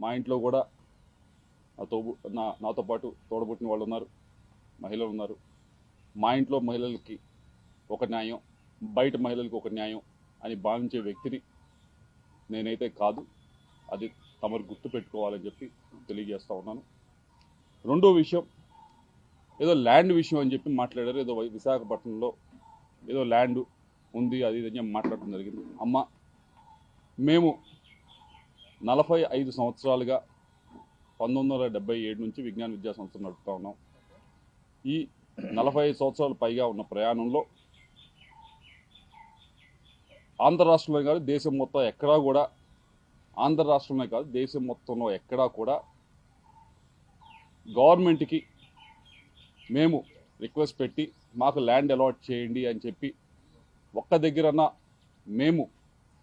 మా ఇంట్లో కూడా నాతో పాటు తోడబుట్టిన వాళ్ళు ఉన్నారు, మహిళలు ఉన్నారు. మా ఇంట్లో మహిళలకి ఒక న్యాయం, బయట మహిళలకు ఒక న్యాయం అని భావించే వ్యక్తిని నేనైతే కాదు. అది తమరు గుర్తు పెట్టుకోవాలని చెప్పి తెలియజేస్తా ఉన్నాను. రెండో విషయం, ఏదో ల్యాండ్ విషయం అని చెప్పి మాట్లాడారు. ఏదో విశాఖపట్నంలో ఏదో ల్యాండ్ ఉంది అది ఇది అని మాట్లాడటం జరిగింది. అమ్మ, మేము 45 సంవత్సరాలుగా 1977 నుంచి విజ్ఞాన విద్యా సంస్థ నడుపుతా ఉన్నాం. ఈ 45 సంవత్సరాలు పైగా ఉన్న ప్రయాణంలో ఆంధ్ర రాష్ట్రంలో కాదు దేశం మొత్తం ఎక్కడా కూడా, ఆంధ్ర రాష్ట్రంలో కాదు దేశం మొత్తంలో ఎక్కడా కూడా గవర్నమెంట్కి మేము రిక్వెస్ట్ పెట్టి మాకు ల్యాండ్ అలాట్ చేయండి అని చెప్పి ఒక్క దగ్గరన్నా మేము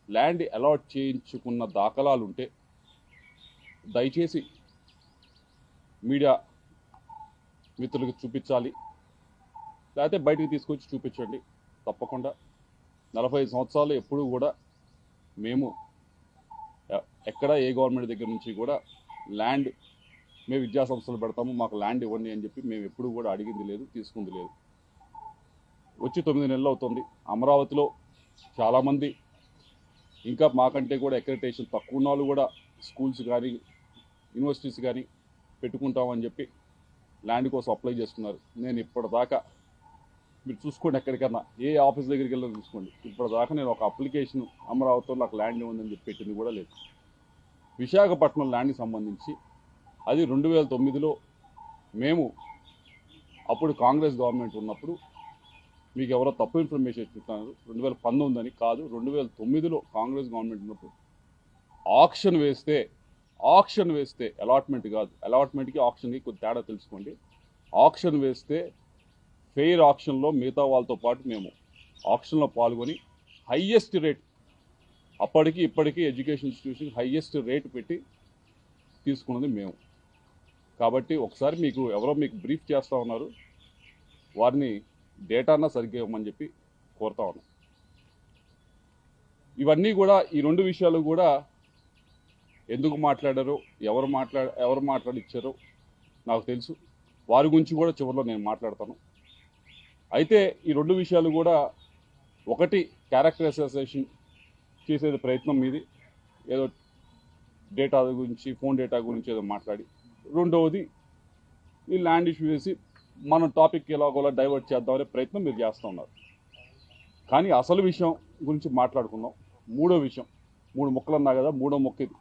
ల్యాండ్ అలాట్ చేయించుకున్న దాఖలాలు ఉంటే దయచేసి మీడియా మిత్రులకు చూపించాలి, లేకపోతే బయటికి తీసుకొచ్చి చూపించండి. తప్పకుండా 45 సంవత్సరాలు ఎప్పుడు కూడా మేము ఎక్కడ ఏ గవర్నమెంట్ దగ్గర నుంచి కూడా ల్యాండ్ మేము విద్యా సంస్థలు పెడతాము మాకు ల్యాండ్ ఇవ్వండి అని చెప్పి మేము ఎప్పుడు కూడా అడిగింది లేదు, తీసుకుంది లేదు. వచ్చి 9 నెలలు అవుతుంది. అమరావతిలో చాలామంది ఇంకా మాకంటే కూడా అక్రెడిటేషన్ తక్కువ ఉన్న వాళ్ళు కూడా స్కూల్స్ కానీ యూనివర్సిటీస్ కానీ పెట్టుకుంటామని చెప్పి ల్యాండ్ కోసం అప్లై చేస్తున్నారు. నేను ఇప్పటిదాకా మీరు చూసుకోండి, ఎక్కడికన్నా ఏ ఆఫీస్ దగ్గరికి వెళ్ళి చూసుకోండి, ఇప్పటిదాకా నేను ఒక అప్లికేషన్ అమరావతిలో నాకు ల్యాండ్ ఉందని చెప్పి పెట్టింది కూడా లేదు. విశాఖపట్నం ల్యాండ్కి సంబంధించి అది 2009లో మేము అప్పుడు కాంగ్రెస్ గవర్నమెంట్ ఉన్నప్పుడు మీకు ఎవరో తప్పు ఇన్ఫర్మేషన్ ఇస్తున్నారు, 2019 అని కాదు, 2009లో కాంగ్రెస్ గవర్నమెంట్ ఉన్నప్పుడు ఆక్షన్ వేస్తే అలాట్మెంట్ కాదు, అలాట్మెంట్కి ఆక్షన్కి కొద్ది తేడా తెలుసుకోండి. ఆక్షన్ వేస్తే ఫెయిర్ ఆక్షన్లో మిగతా వాళ్ళతో పాటు మేము ఆక్షన్లో పాల్గొని హయ్యెస్ట్ రేట్, అప్పటికి ఇప్పటికీ ఎడ్యుకేషన్ ఇన్స్టిట్యూషన్ హయ్యెస్ట్ రేట్ పెట్టి తీసుకున్నది మేము. కాబట్టి ఒకసారి మీకు ఎవరో మీకు బ్రీఫ్ చేస్తూ ఉన్నారు, వారిని డేటానా సరిగ్గా ఇవ్వమని చెప్పి కోరుతా ఉన్నాం. ఇవన్నీ కూడా ఈ రెండు విషయాలు కూడా ఎందుకు మాట్లాడారో ఎవరు మాట్లాడిచ్చారో నాకు తెలుసు. వారి గురించి కూడా చివరిలో నేను మాట్లాడతాను. అయితే ఈ రెండు విషయాలు కూడా, ఒకటి క్యారెక్టర్ అసోసియేషన్ చేసేది ప్రయత్నం మీది, ఏదో డేటా గురించి ఫోన్ డేటా గురించి ఏదో మాట్లాడి, రెండవది ఈ ల్యాండ్ ఇష్యూ వేసి మన టాపిక్ ఎలాగోలా డైవర్ట్ చేద్దామనే ప్రయత్నం మీరు చేస్తూ ఉన్నారు. కానీ అసలు విషయం గురించి మాట్లాడుకుందాం. మూడో విషయం, 3 ముక్కలు అన్నా కదా, మూడో ముక్క ఇది.